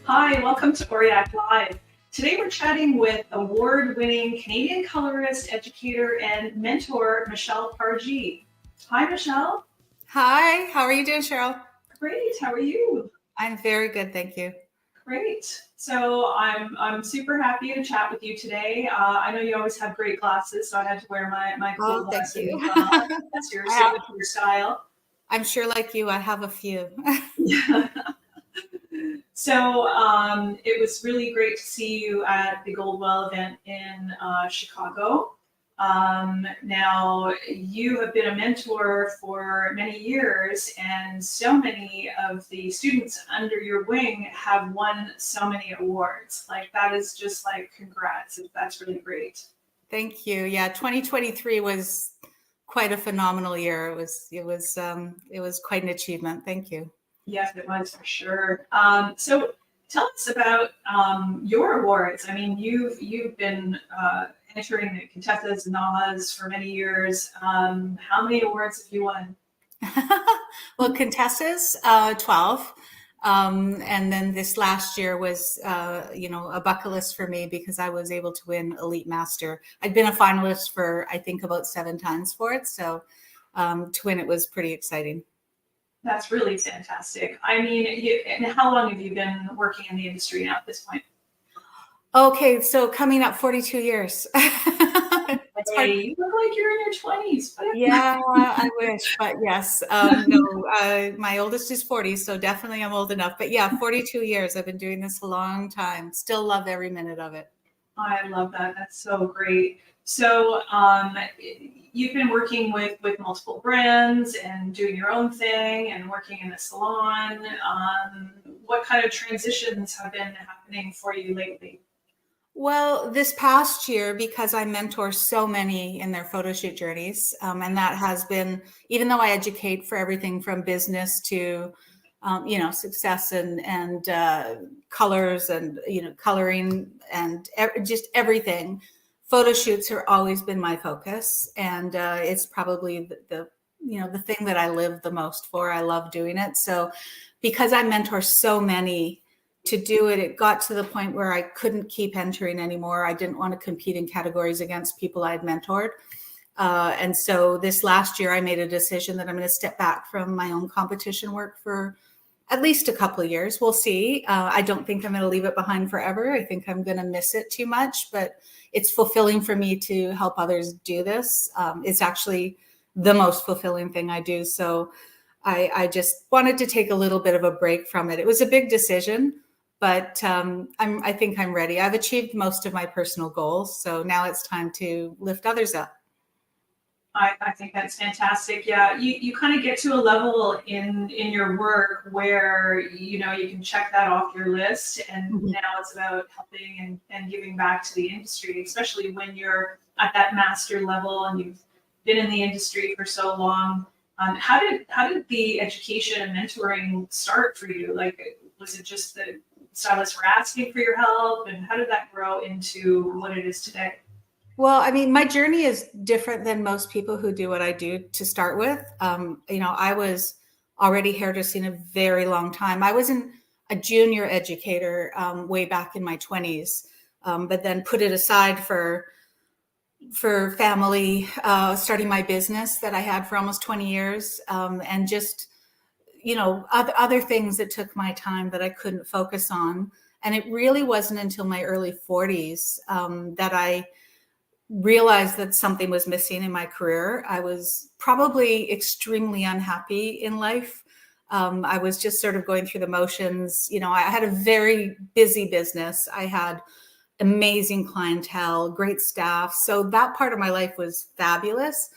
Hi, welcome to Oriac Live. Today we're chatting with award-winning Canadian colorist, educator, and mentor, Michelle Pargee. Hi, Michelle. Hi, how are you doing, Cheryl? Great, how are you? I'm very good, thank you. Great. So I'm super happy to chat with you today. I know you always have great glasses, so I had to wear my cool Oh, thank glasses. you. That's your I have, signature style. I'm sure like you, I have a few. So it was really great to see you at the Goldwell event in Chicago. Now, you have been a mentor for many years, and so many of the students under your wing have won so many awards. Like, that is just like, congrats. That's really great. Thank you. Yeah, 2023 was quite a phenomenal year. It was quite an achievement. Thank you. Yes, it was for sure. So tell us about your awards. I mean, you've been entering the Contessa's and Na's for many years. How many awards have you won? Well, Contessa's 12. And then this last year was, a bucket list for me because I was able to win Elite Master. I'd been a finalist for, I think, about 7 times for it. So to win it was pretty exciting. That's really fantastic. I mean, and how long have you been working in the industry now at this point? Okay, so coming up 42 years. It's hard. Hey, you look like you're in your 20s. Yeah, I wish, but yes. No, my oldest is 40, so definitely I'm old enough. But yeah, 42 years. I've been doing this a long time. Still love every minute of it. I love that. That's so great. So you've been working with multiple brands and doing your own thing and working in a salon. What kind of transitions have been happening for you lately? Well, this past year, because I mentor so many in their photo shoot journeys, and that has been, even though I educate for everything from business to, success and colors and coloring and just everything. Photo shoots have always been my focus, and it's probably the thing that I live the most for. I love doing it. So, because I mentor so many to do it, it got to the point where I couldn't keep entering anymore. I didn't want to compete in categories against people I'd mentored. And so this last year, I made a decision that I'm going to step back from my own competition work for at least a couple of years. We'll see. I don't think I'm going to leave it behind forever. I think I'm going to miss it too much, but it's fulfilling for me to help others do this. It's actually the most fulfilling thing I do. So I just wanted to take a little bit of a break from it. It was a big decision, but I think I'm ready. I've achieved most of my personal goals, so now it's time to lift others up. I think that's fantastic. Yeah, you kind of get to a level in your work where you can check that off your list, and Mhm. now it's about helping and giving back to the industry, especially when you're at that master level and you've been in the industry for so long. How did the education and mentoring start for you? Like, was it just the stylists were asking for your help, and how did that grow into what it is today? Well, I mean, my journey is different than most people who do what I do to start with. I was already hairdressing a very long time. I was a junior educator way back in my 20s, but then put it aside for family, starting my business that I had for almost 20 years, and just other things that took my time that I couldn't focus on. And it really wasn't until my early 40s that I realized that something was missing in my career. I was probably extremely unhappy in life. I was just sort of going through the motions. I had a very busy business. I had amazing clientele, great staff. So that part of my life was fabulous.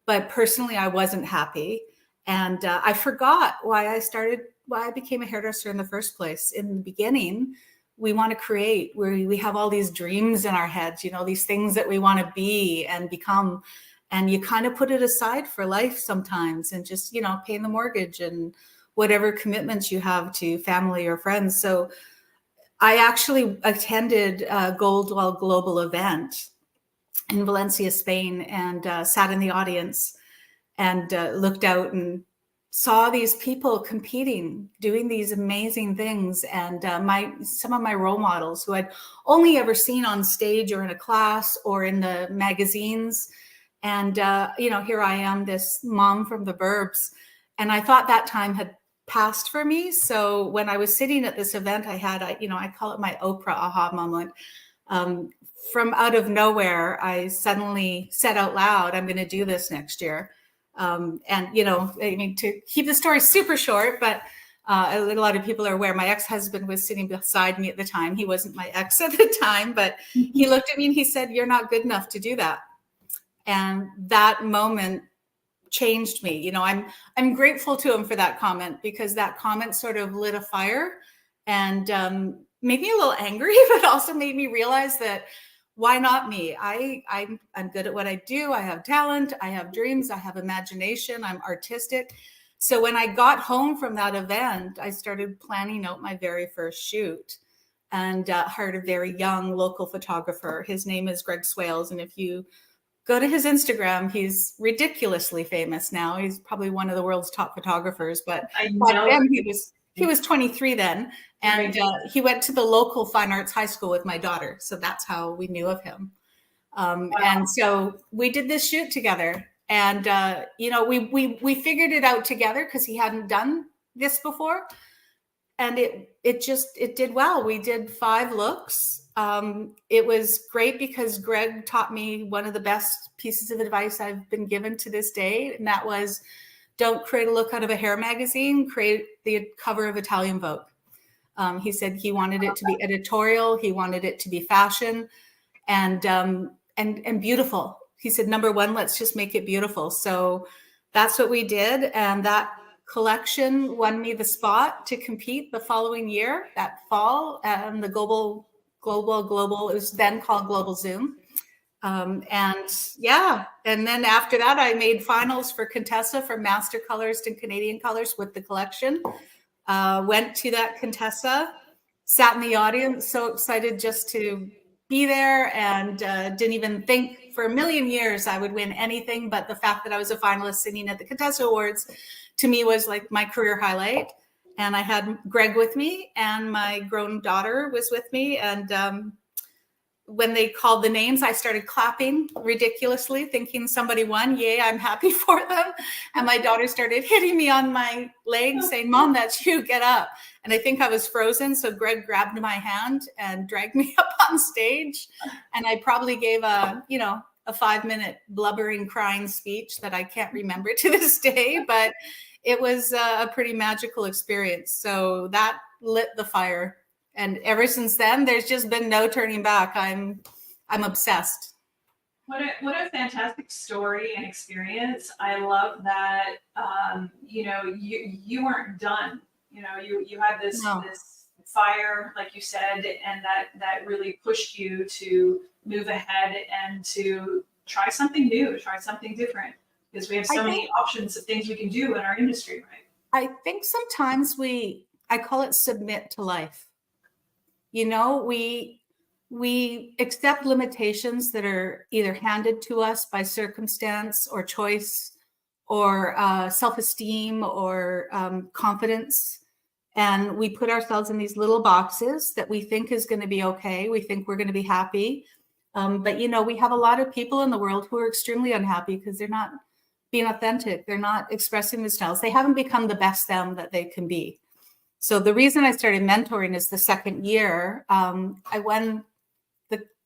But personally, I wasn't happy. And I forgot why I became a hairdresser in the first place. In the beginning, we want to create, where we have all these dreams in our heads, these things that we want to be and become. And you kind of put it aside for life sometimes and just, paying the mortgage and whatever commitments you have to family or friends. So I actually attended a Goldwell Global event in Valencia, Spain, and sat in the audience and looked out and saw these people competing, doing these amazing things, and some of my role models who I'd only ever seen on stage or in a class or in the magazines. And here I am, this mom from the burbs, and I thought that time had passed for me. So when I was sitting at this event, I call it my Oprah aha moment. From out of nowhere, I suddenly said out loud, I'm going to do this next year. To keep the story super short, but a lot of people are aware, my ex-husband was sitting beside me at the time. He wasn't my ex at the time, but he looked at me and he said, "You're not good enough to do that." And that moment changed me. I'm grateful to him for that comment, because that comment sort of lit a fire and made me a little angry, but also made me realize that why not me? I'm good at what I do. I have talent. I have dreams. I have imagination. I'm artistic. So when I got home from that event, I started planning out my very first shoot, and hired a very young local photographer. His name is Greg Swales. And if you go to his Instagram, he's ridiculously famous now. He's probably one of the world's top photographers, but back then he was 23 then. And he went to the local fine arts high school with my daughter. So that's how we knew of him. Wow. And so we did this shoot together, and, we figured it out together because he hadn't done this before. And it did well. We did 5 looks. It was great because Greg taught me one of the best pieces of advice I've been given to this day. And that was, don't create a look out of a hair magazine, create the cover of Italian Vogue. He said he wanted it to be editorial. He wanted it to be fashion and beautiful. He said, number one, let's just make it beautiful. So that's what we did. And that collection won me the spot to compete the following year, that fall, the global, it was then called Global Zoom. And then after that, I made finals for Contessa for Master Colors and Canadian Colors with the collection. Went to that Contessa, sat in the audience, so excited just to be there, and didn't even think for a million years I would win anything. But the fact that I was a finalist sitting at the Contessa Awards to me was like my career highlight. And I had Greg with me, and my grown daughter was with me. And when they called the names, I started clapping ridiculously, thinking somebody won. Yay, I'm happy for them. And my daughter started hitting me on my leg, saying, "Mom, that's you, get up." And I think I was frozen. So Greg grabbed my hand and dragged me up on stage. And I probably gave a 5-minute blubbering, crying speech that I can't remember to this day, but it was a pretty magical experience. So that lit the fire. And ever since then, there's just been no turning back. I'm obsessed. What a fantastic story and experience. I love that, you weren't done. You had this fire, like you said, and that really pushed you to move ahead and to try something new, try something different, because we have so many options of things we can do in our industry, right? I think sometimes I call it submit to life. We accept limitations that are either handed to us by circumstance or choice or self-esteem or confidence. And we put ourselves in these little boxes that we think is going to be okay. We think we're going to be happy. But we have a lot of people in the world who are extremely unhappy because they're not being authentic. They're not expressing themselves. They haven't become the best them that they can be. So the reason I started mentoring is the second year, I won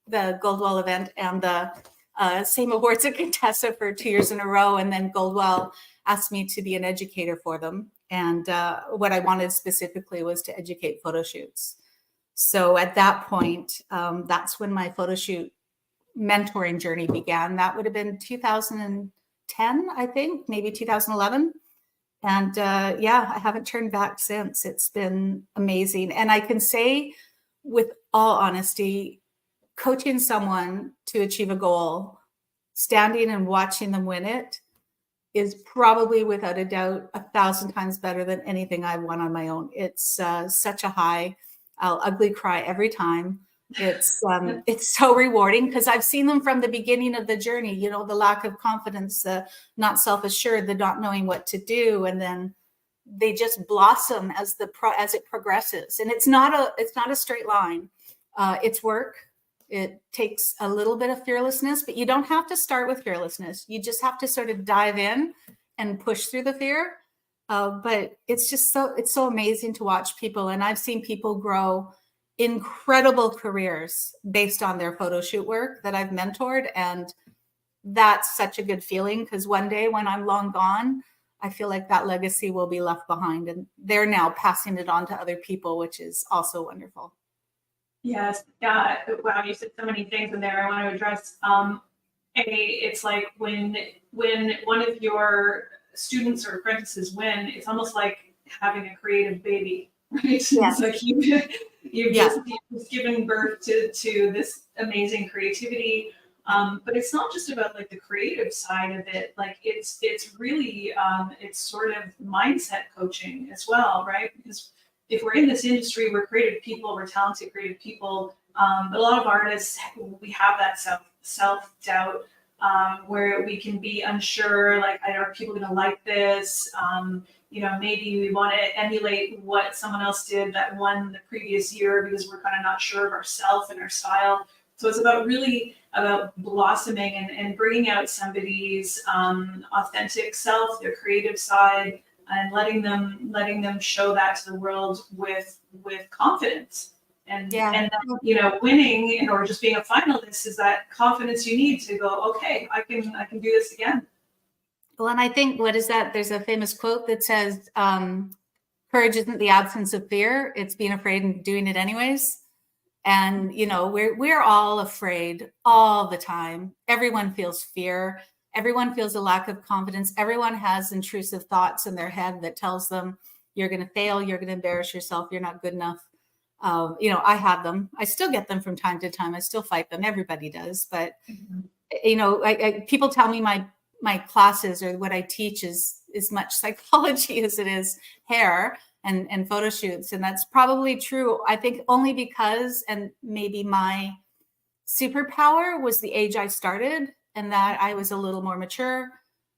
the Goldwell event and the same awards at Contessa for 2 years in a row. And then Goldwell asked me to be an educator for them. And what I wanted specifically was to educate photo shoots. So at that point, that's when my photo shoot mentoring journey began. That would have been 2010, I think, maybe 2011. And I haven't turned back since. It's been amazing. And I can say with all honesty, coaching someone to achieve a goal, standing and watching them win it is probably without a doubt 1,000 times better than anything I've won on my own. It's such a high. I'll ugly cry every time. It's so rewarding because I've seen them from the beginning of the journey, the lack of confidence, the not self-assured, the not knowing what to do. And then they just blossom as as it progresses. And it's not a straight line. It's work. It takes a little bit of fearlessness, but you don't have to start with fearlessness. You just have to sort of dive in and push through the fear. But it's so amazing to watch people. And I've seen people grow incredible careers based on their photo shoot work that I've mentored. And that's such a good feeling, because one day when I'm long gone, I feel like that legacy will be left behind, and they're now passing it on to other people, which is also wonderful. Yes. Yeah. Wow. You said so many things in there I want to address. It's like when one of your students or apprentices win, it's almost like having a creative baby, right? Yeah. It's like you've just given birth to this amazing creativity. But it's not just about like the creative side of it. Like it's really it's sort of mindset coaching as well, right? Because if we're in this industry, we're creative people, we're talented creative people. But a lot of artists, we have that self-doubt where we can be unsure, like, are people going to like this? Maybe we want to emulate what someone else did that won the previous year because we're kind of not sure of ourselves and our style. So it's about blossoming and bringing out somebody's authentic self, their creative side, and letting them show that to the world with confidence. And winning or just being a finalist is that confidence you need to go, okay, I can do this again. Well, and I think, what is that? There's a famous quote that says, courage isn't the absence of fear, it's being afraid and doing it anyways. And, we're all afraid all the time. Everyone feels fear. Everyone feels a lack of confidence. Everyone has intrusive thoughts in their head that tells them you're going to fail, you're going to embarrass yourself, you're not good enough. I have them. I still get them from time to time. I still fight them. Everybody does. But, people tell me my classes or what I teach is as much psychology as it is hair and photo shoots. And that's probably true. I think only because, and maybe my superpower was the age I started, and that I was a little more mature.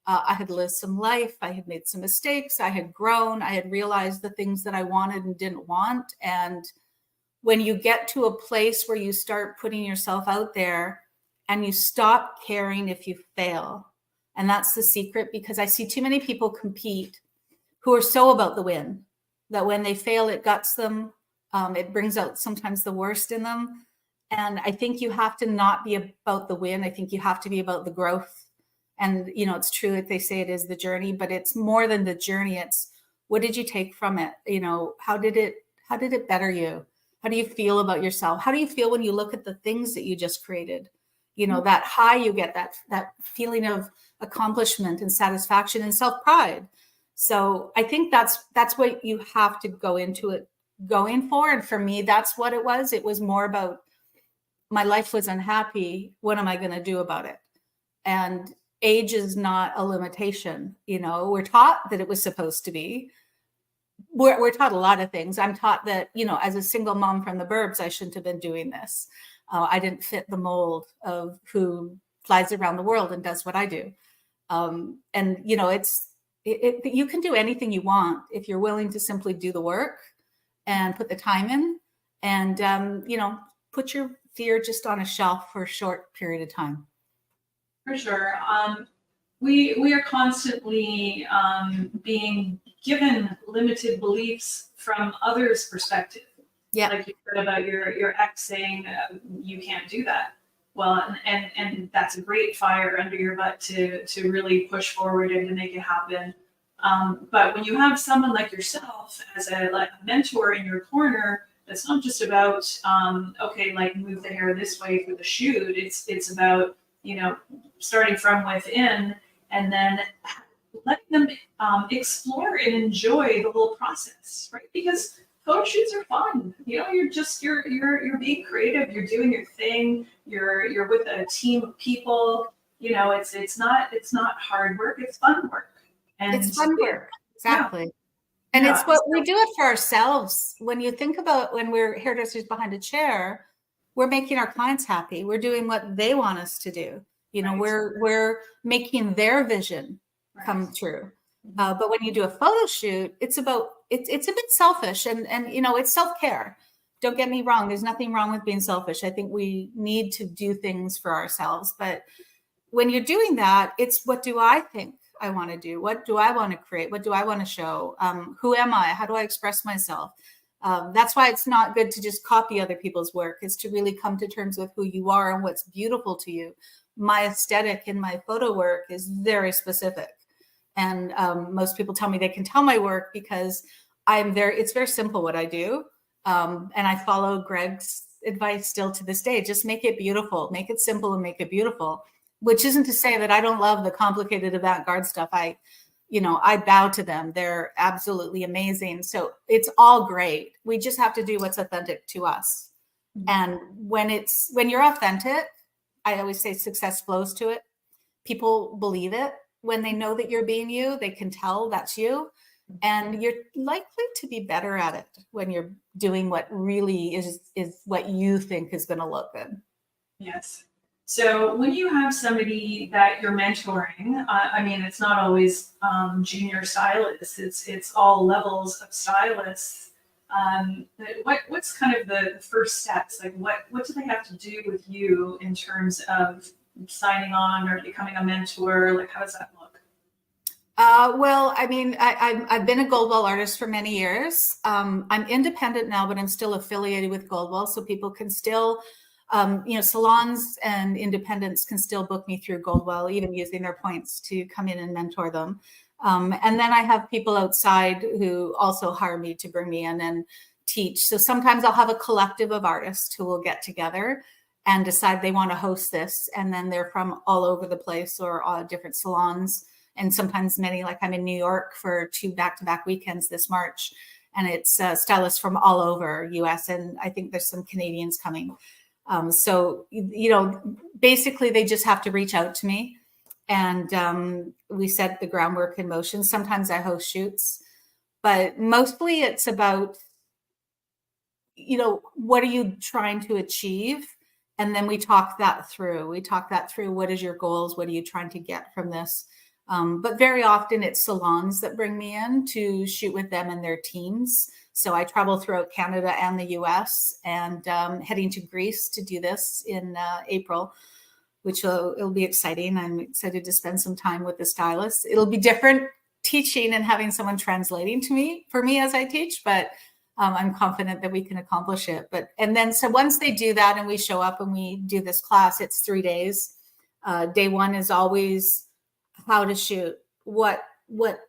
I had lived some life. I had made some mistakes. I had grown. I had realized the things that I wanted and didn't want. And when you get to a place where you start putting yourself out there and you stop caring if you fail, and that's the secret, because I see too many people compete who are so about the win that when they fail, it guts them. It brings out sometimes the worst in them. And I think you have to not be about the win. I think you have to be about the growth. And, it's true that they say it is the journey, but it's more than the journey. It's, what did you take from it? How did it better you? How do you feel about yourself? How do you feel when you look at the things that you just created? That high you get, that feeling of accomplishment and satisfaction and self-pride. So I think that's what you have to go into it going for. And for me, that's what it was. It was more about, my life was unhappy. What am I going to do about it? And age is not a limitation. We're taught that it was supposed to be. We're taught a lot of things. I'm taught that, as a single mom from the burbs, I shouldn't have been doing this. I didn't fit the mold of who flies around the world and does what I do. And, you can do anything you want if you're willing to simply do the work and put the time in and, put your fear just on a shelf for a short period of time. For sure. We are constantly being given limited beliefs from others' perspective. Yeah. Like you said about your ex saying you can't do that. Well, and that's a great fire under your butt to really push forward and to make it happen. But when you have someone like yourself as a mentor in your corner, it's not just about move the hair this way for the shoot. It's about starting from within and then letting them explore and enjoy the whole process, right? Because photo shoots are fun. You're being creative. You're doing your thing. You're with a team of people. It's not hard work. It's fun work. And it's fun work. Exactly. Yeah. And it's what we do it for ourselves. When you think about when we're hairdressers behind a chair, we're making our clients happy. We're doing what they want us to do. We're making their vision come true. But when you do a photo shoot, it's a bit selfish, and it's self-care. Don't get me wrong. There's nothing wrong with being selfish. I think we need to do things for ourselves. But when you're doing that, it's what do I think I want to do? What do I want to create? What do I want to show? Who am I? How do I express myself? That's why it's not good to just copy other people's work. Is to really come to terms with who you are and what's beautiful to you. My aesthetic in my photo work is very specific. And most people tell me they can tell my work because it's very simple what I do. And I follow Greg's advice still to this day. Just make it beautiful, make it simple and make it beautiful, which isn't to say that I don't love the complicated avant-garde stuff. I bow to them. They're absolutely amazing. So it's all great. We just have to do what's authentic to us. Mm-hmm. And when you're authentic, I always say success flows to it. People believe it. When they know that you're being you, they can tell that's you. And you're likely to be better at it when you're doing what really is what you think is going to look good. Yes. So when you have somebody that you're mentoring, I mean, it's not always junior stylists. It's all levels of stylists. What's kind of the first steps? Like what do they have to do with you in terms of signing on or becoming a mentor? Like how does that look? Well, I mean, I've been a Goldwell artist for many years. I'm independent now, but I'm still affiliated with Goldwell, so people can still, salons and independents can still book me through Goldwell, even using their points to come in and mentor them. And then I have people outside who also hire me to bring me in and teach. So sometimes I'll have a collective of artists who will get together and decide they want to host this, and then they're from all over the place or different salons. And sometimes many, like I'm in New York for 2 back-to-back weekends this March, and it's stylists from all over US, and I think there's some Canadians coming. So, basically they just have to reach out to me, and we set the groundwork in motion. Sometimes I host shoots, but mostly it's about, what are you trying to achieve? And then we talk that through. What is your goals? What are you trying to get from this? But very often it's salons that bring me in to shoot with them and their teams. So I travel throughout Canada and the US, and heading to Greece to do this in April, which it'll be exciting. I'm excited to spend some time with the stylists. It'll be different teaching and having someone translating for me as I teach, but I'm confident that we can accomplish it. So once they do that and we show up and we do this class, it's 3 days. Day one is always how to shoot, what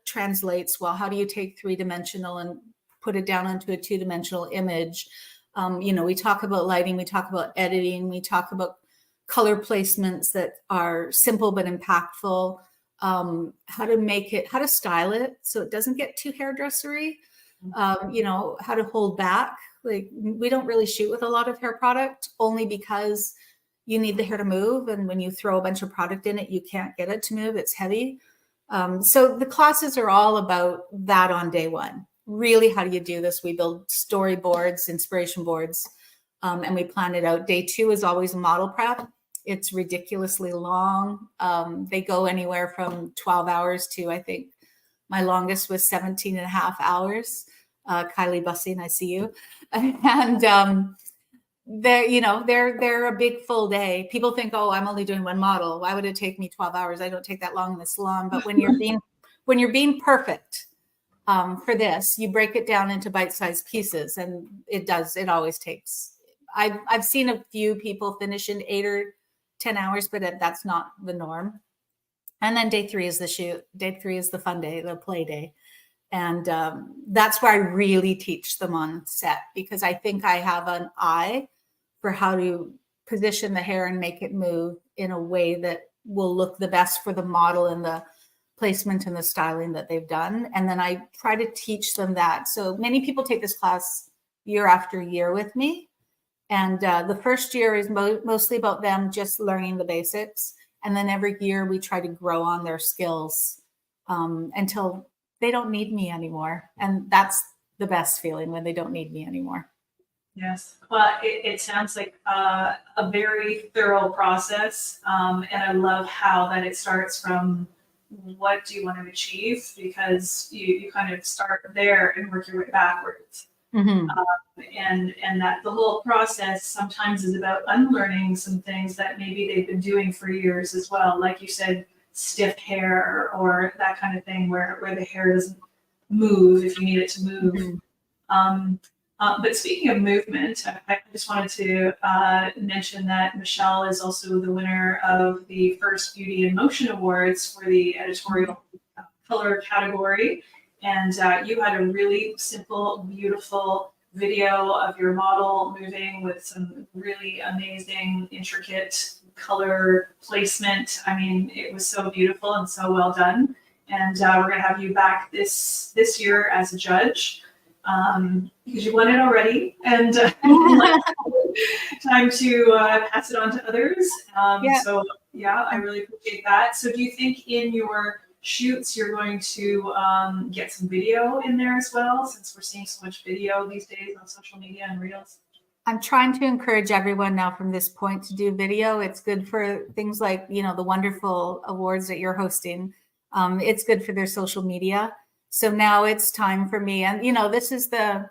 translates well, how do you take 3-dimensional and put it down onto a 2-dimensional image. We talk about lighting, we talk about editing, we talk about color placements that are simple but impactful, how to style it so it doesn't get too hairdressery, how to hold back. Like we don't really shoot with a lot of hair product only because you need the hair to move. And when you throw a bunch of product in it, you can't get it to move. It's heavy. So the classes are all about that on day one. Really, how do you do this? We build storyboards, inspiration boards, and we plan it out. Day 2 is always a model prep. It's ridiculously long. They go anywhere from 12 hours to, I think, my longest was 17 and a half hours. Kylie Bussing, I see you. And they're a big full day. People think, oh, I'm only doing one model. Why would it take me 12 hours? I don't take that long in the salon. But when you're being perfect for this, you break it down into bite-sized pieces, and it always takes. I've seen a few people finish in 8 or 10 hours, but that's not the norm. And then day 3 is the shoot. Day 3 is the fun day, the play day. And that's where I really teach them on set, because I think I have an eye for how to position the hair and make it move in a way that will look the best for the model and the placement and the styling that they've done. And then I try to teach them that. So many people take this class year after year with me. And the first year is mostly about them just learning the basics. And then every year we try to grow on their skills until they don't need me anymore. And that's the best feeling, when they don't need me anymore. Yes. Well, it sounds like a very thorough process. And I love how that it starts from what do you want to achieve, because you kind of start there and work your way backwards. Mm-hmm. And that the whole process sometimes is about unlearning some things that maybe they've been doing for years as well. Like you said, stiff hair or that kind of thing where the hair doesn't move if you need it to move. Mm-hmm. But speaking of movement, I just wanted to mention that Michelle is also the winner of the first Beauty in Motion Awards for the editorial color category. And you had a really simple, beautiful video of your model moving with some really amazing, intricate color placement. I mean, it was so beautiful and so well done. And we're going to have you back this year as a judge, because you won it already, and time to pass it on to others. So yeah, I really appreciate that. So do you think in your shoots you're going to get some video in there as well, since we're seeing so much video these days on social media and reels? I'm trying to encourage everyone now from this point to do video. It's good for things like, you know, the wonderful awards that you're hosting. It's good for their social media. So now it's time for me. And, you know, this is the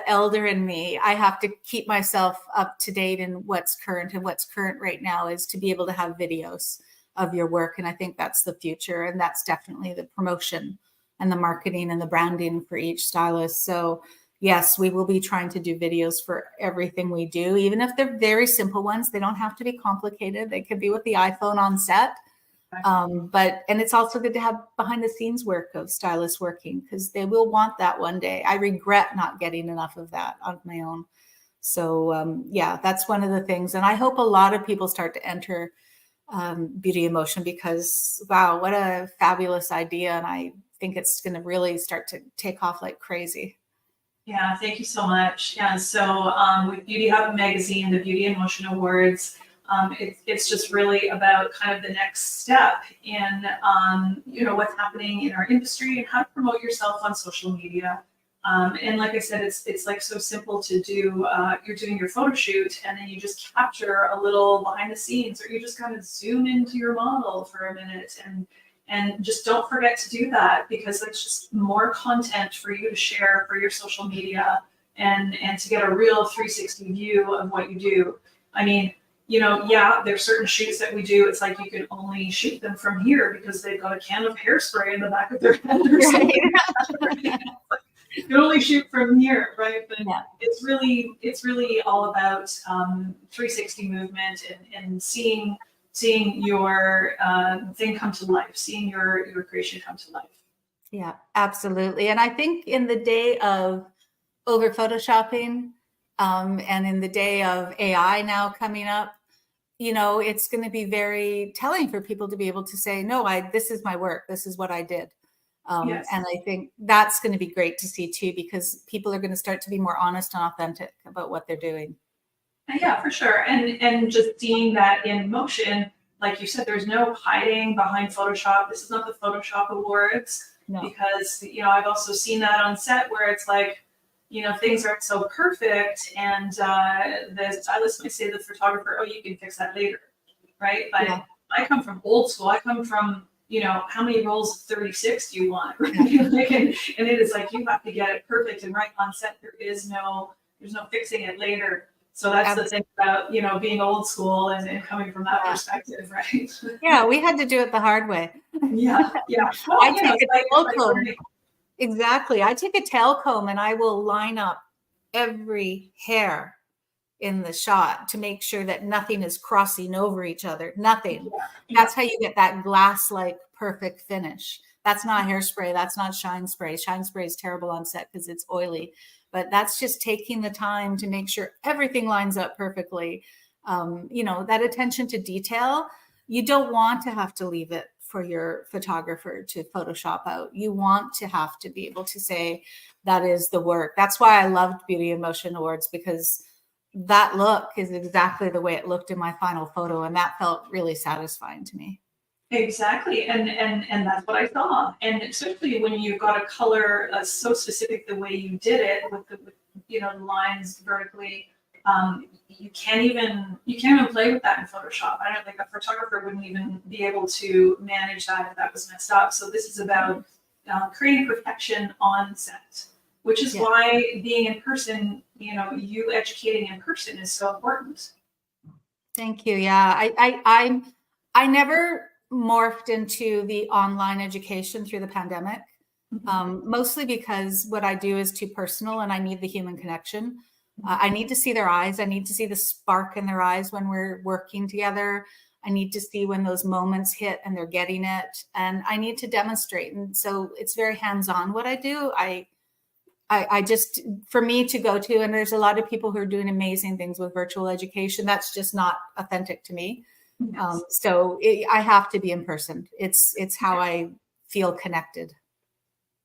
elder in me. I have to keep myself up to date in what's current, and what's current right now is to be able to have videos of your work. And I think that's the future. And that's definitely the promotion and the marketing and the branding for each stylist. So yes, we will be trying to do videos for everything we do, even if they're very simple ones. They don't have to be complicated. They could be with the iPhone on set. And it's also good to have behind the scenes work of stylists working, because they will want that one day. I regret not getting enough of that on my own. So yeah, that's one of the things. And I hope a lot of people start to enter Beauty in Motion, because wow, what a fabulous idea. And I think it's going to really start to take off like crazy. Yeah, thank you so much. Yeah, so with Beauty Hub Magazine, the Beauty in Motion Awards, it's just really about kind of the next step in you know, what's happening in our industry and how to promote yourself on social media. And like I said, it's like so simple to do. You're doing your photo shoot and then you just capture a little behind the scenes, or you just kind of zoom into your model for a minute, and just don't forget to do that, because it's just more content for you to share for your social media, and to get a real 360 view of what you do. I mean, you know, yeah, there's certain shoots that we do. It's like you can only shoot them from here because they've got a can of hairspray in the back of their head or something. You can only shoot from here, right? But yeah, it's really all about 360 movement and seeing your thing come to life, seeing your creation come to life. Yeah, absolutely. And I think in the day of over photoshopping, and in the day of AI now coming up, you know, it's going to be very telling for people to be able to say, no, this is my work. This is what I did. Yes. And I think that's going to be great to see too, because people are going to start to be more honest and authentic about what they're doing. Yeah, for sure. And just seeing that in motion, like you said, there's no hiding behind Photoshop. This is not the Photoshop Awards. No. Because, you know, I've also seen that on set where it's like, you know, things aren't so perfect, and the stylist might say to the photographer, oh, you can fix that later, right? But yeah. I come from old school. I come from, you know, how many rolls of 36 do you want? Right? and it is like, you have to get it perfect and right on set. There's no fixing it later. So that's the thing about, you know, being old school and coming from that perspective, right? Yeah, we had to do it the hard way. Yeah. Well, I take a tail comb. Exactly. I take a tail comb and I will line up every hair in the shot to make sure that nothing is crossing over each other. Nothing. Yeah. That's how you get that glass-like perfect finish. That's not hairspray. That's not shine spray. Shine spray is terrible on set because it's oily. But that's just taking the time to make sure everything lines up perfectly. You know, that attention to detail, you don't want to have to leave it for your photographer to Photoshop out. You want to have to be able to say, that is the work. That's why I loved Beauty in Motion Awards, because that look is exactly the way it looked in my final photo. And that felt really satisfying to me. Exactly, and that's what I saw. And especially when you've got a color so specific the way you did it with the, you know, lines vertically, you can't even play with that in Photoshop. I don't think a photographer wouldn't even be able to manage that if that was messed up. So this is about creating perfection on set, which is why being in person, you educating in person is so important. Thank you. Yeah, I never morphed into the online education through the pandemic, mostly because what I do is too personal and I need the human connection. I need to see their eyes. I need to see the spark in their eyes when we're working together. I need to see when those moments hit and they're getting it. And I need to demonstrate. And so it's very hands-on what I do. I just, for me to go to, and there's a lot of people who are doing amazing things with virtual education. That's just not authentic to me. Yes. I have to be in person. It's how I feel connected.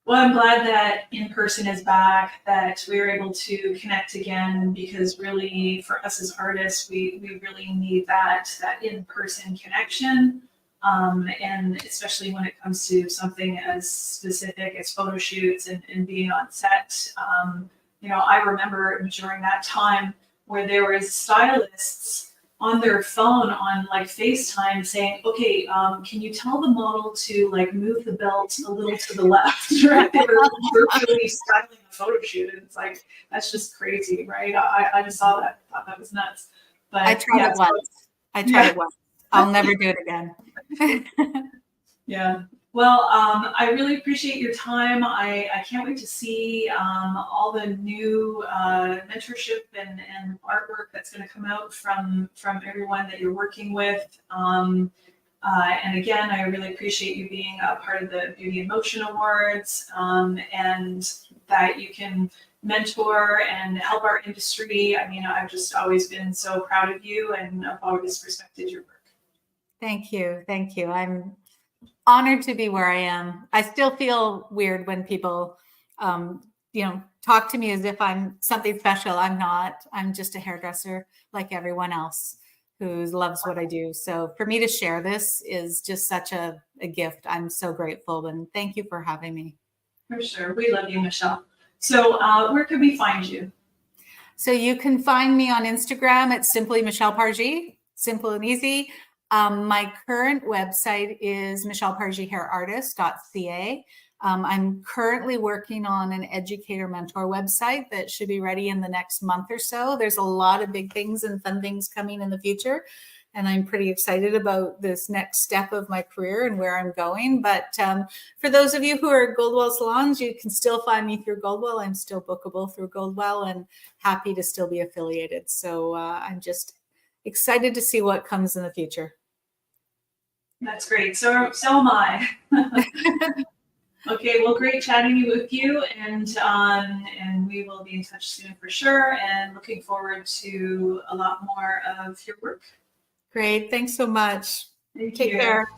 Well, I'm glad that in person is back, that we were able to connect again, because really for us as artists, we really need that in-person connection. And especially when it comes to something as specific as photo shoots and being on set. I remember during that time where there was stylists on their phone on like FaceTime saying, okay, can you tell the model to like move the belt a little to the left, right? They were virtually styling a photo shoot, and it's like, that's just crazy, right? I just saw that, thought that was nuts. But I tried it once. It once. I'll never do it again. Yeah. Well, I really appreciate your time. I can't wait to see all the new mentorship and artwork that's going to come out from everyone that you're working with. And again, I really appreciate you being a part of the Beauty in Motion Awards, and that you can mentor and help our industry. I mean, I've just always been so proud of you, and I've always respected your work. Thank you. Thank you. I'm honored to be where I am. I still feel weird when people, talk to me as if I'm something special. I'm not. I'm just a hairdresser like everyone else who loves what I do. So for me to share this is just such a gift. I'm so grateful, and thank you for having me. For sure. We love you, Michelle. So where can we find you? So you can find me on Instagram at simply Michelle Pargee, simple and easy. My current website is michellepargeehairartist.ca. I'm currently working on an educator mentor website that should be ready in the next month or so. There's a lot of big things and fun things coming in the future, and I'm pretty excited about this next step of my career and where I'm going. But for those of you who are Goldwell salons, you can still find me through Goldwell. I'm still bookable through Goldwell and happy to still be affiliated. So I'm just excited to see what comes in the future. That's great. So am I. Okay, well, great chatting with you, and we will be in touch soon for sure, and looking forward to a lot more of your work. Great. Thanks so much. Thank Take you. care.